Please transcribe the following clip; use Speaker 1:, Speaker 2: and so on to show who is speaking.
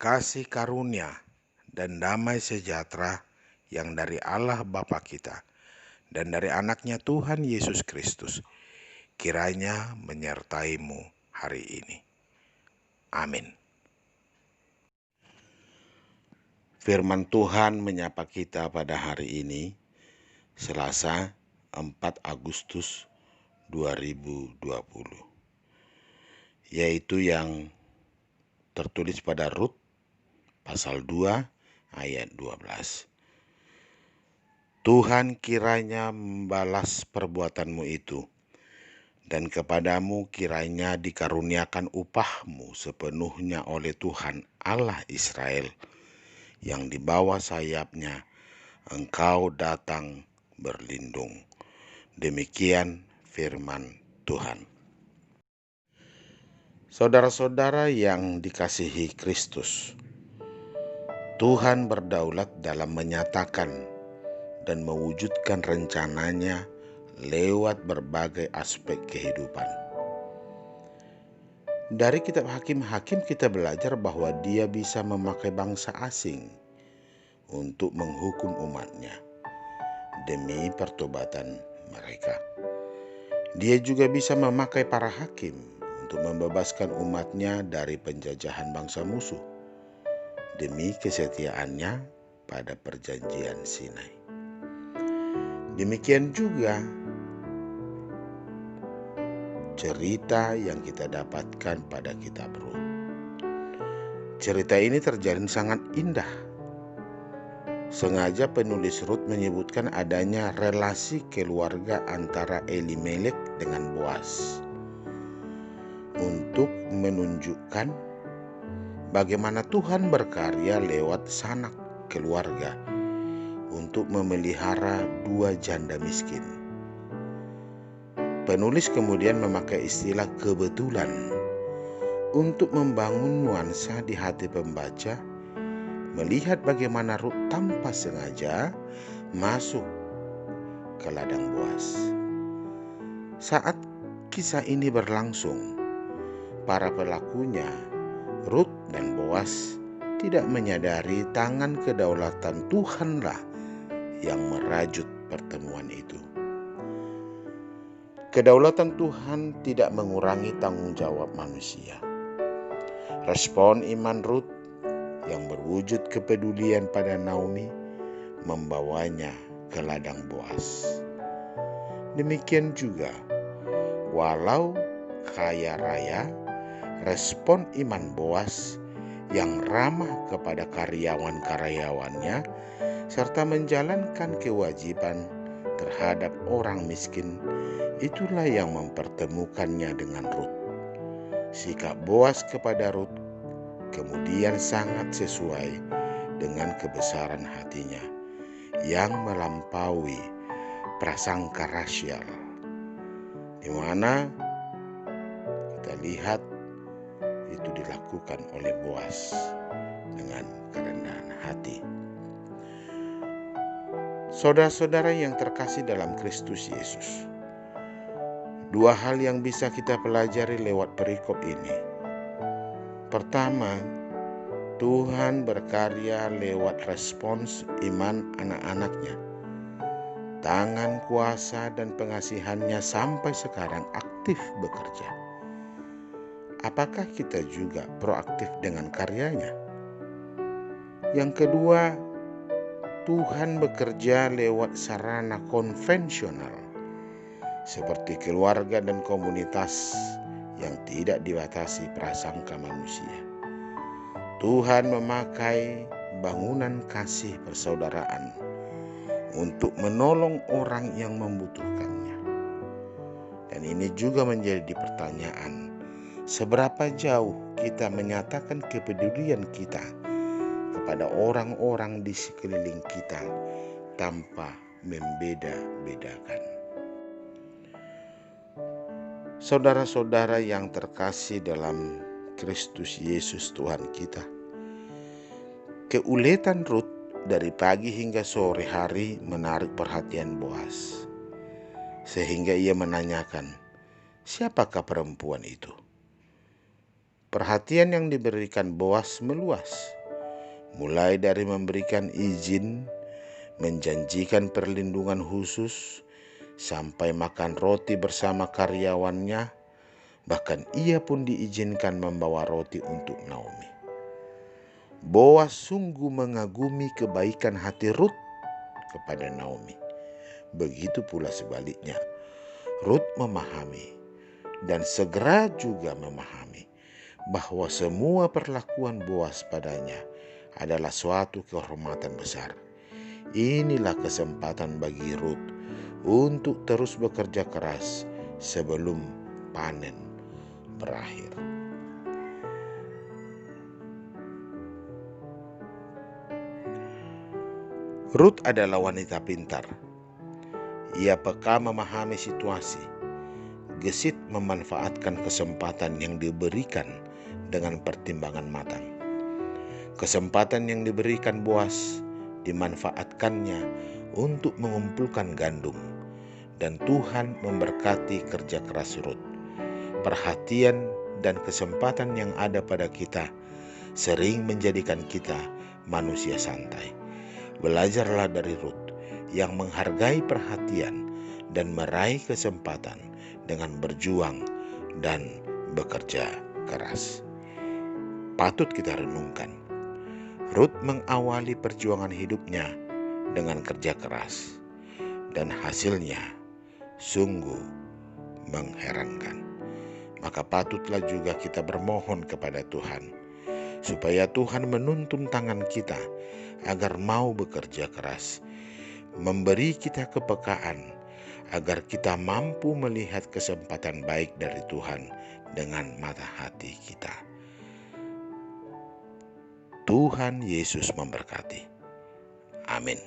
Speaker 1: kasih karunia dan damai sejahtera yang dari Allah Bapa kita dan dari anaknya Tuhan Yesus Kristus kiranya menyertaimu hari ini. Amin. Firman Tuhan menyapa kita pada hari ini, Selasa 4 Agustus 2020, yaitu yang tertulis pada Rut pasal 2 ayat 12. Tuhan kiranya membalas perbuatanmu itu, dan kepadamu kiranya dikaruniakan upahmu sepenuhnya oleh Tuhan Allah Israel, yang di bawah sayapnya engkau datang berlindung. Demikian firman Tuhan. Saudara-saudara yang dikasihi Kristus, Tuhan berdaulat dalam menyatakan dan mewujudkan rencananya lewat berbagai aspek kehidupan. Dari kitab Hakim-Hakim kita belajar bahwa Dia bisa memakai bangsa asing untuk menghukum umatnya demi pertobatan mereka. Dia juga bisa memakai para hakim untuk membebaskan umatnya dari penjajahan bangsa musuh demi kesetiaannya pada perjanjian Sinai. Demikian juga cerita yang kita dapatkan pada kitab Rut. Cerita ini terjalin sangat indah. Sengaja penulis Rut menyebutkan adanya relasi keluarga antara Elimelek dengan Boas untuk menunjukkan bagaimana Tuhan berkarya lewat sanak keluarga untuk memelihara dua janda miskin. Penulis kemudian memakai istilah kebetulan untuk membangun nuansa di hati pembaca, melihat bagaimana Rut tanpa sengaja masuk ke ladang Boas. Saat kisah ini berlangsung, para pelakunya, Rut dan Boas, tidak menyadari tangan kedaulatan Tuhanlah yang merajut pertemuan itu. Kedaulatan Tuhan tidak mengurangi tanggung jawab manusia. Respon iman Rut yang berwujud kepedulian pada Naomi membawanya ke ladang Boas. Demikian juga, walau kaya raya, respon iman Boas yang ramah kepada karyawan-karyawannya serta menjalankan kewajiban terhadap orang miskin, itulah yang mempertemukannya dengan Rut. Sikap Boas kepada Rut kemudian sangat sesuai dengan kebesaran hatinya yang melampaui prasangka rasial, di mana kita lihat itu dilakukan oleh Boas dengan kerendahan hati. Saudara-saudara yang terkasih dalam Kristus Yesus, dua hal yang bisa kita pelajari lewat perikop ini. Pertama, Tuhan berkarya lewat respons iman anak-anaknya. Tangan kuasa dan pengasihannya sampai sekarang aktif bekerja. Apakah kita juga proaktif dengan karyanya? Yang kedua, Tuhan bekerja lewat sarana konvensional seperti keluarga dan komunitas yang tidak dibatasi prasangka manusia. Tuhan memakai bangunan kasih persaudaraan untuk menolong orang yang membutuhkannya. Dan ini juga menjadi pertanyaan, seberapa jauh kita menyatakan kepedulian kita kepada orang-orang di sekeliling kita tanpa membeda-bedakan. Saudara-saudara yang terkasih dalam Kristus Yesus Tuhan kita, keuletan Rut dari pagi hingga sore hari menarik perhatian Boas, sehingga ia menanyakan, siapakah perempuan itu? Perhatian yang diberikan Boas meluas mulai dari memberikan izin, menjanjikan perlindungan khusus, sampai makan roti bersama karyawannya. Bahkan ia pun diizinkan membawa roti untuk Naomi. Boas sungguh mengagumi kebaikan hati Rut kepada Naomi. Begitu pula sebaliknya, Rut memahami dan segera juga memahami bahwa semua perlakuan Boas padanya adalah suatu kehormatan besar. Inilah kesempatan bagi Rut untuk terus bekerja keras sebelum panen berakhir. Rut adalah wanita pintar. Ia peka memahami situasi, gesit memanfaatkan kesempatan yang diberikan dengan pertimbangan matang. Kesempatan yang diberikan Boas dimanfaatkannya untuk mengumpulkan gandum, dan Tuhan memberkati kerja keras Rut. Perhatian dan kesempatan yang ada pada kita sering menjadikan kita manusia santai. Belajarlah dari Rut yang menghargai perhatian dan meraih kesempatan dengan berjuang dan bekerja keras. Patut kita renungkan, Rut mengawali perjuangan hidupnya dengan kerja keras, dan hasilnya sungguh mengherankan. Maka patutlah juga kita bermohon kepada Tuhan, supaya Tuhan menuntun tangan kita agar mau bekerja keras, memberi kita kepekaan agar kita mampu melihat kesempatan baik dari Tuhan dengan mata hati kita. Tuhan Yesus memberkati. Amin.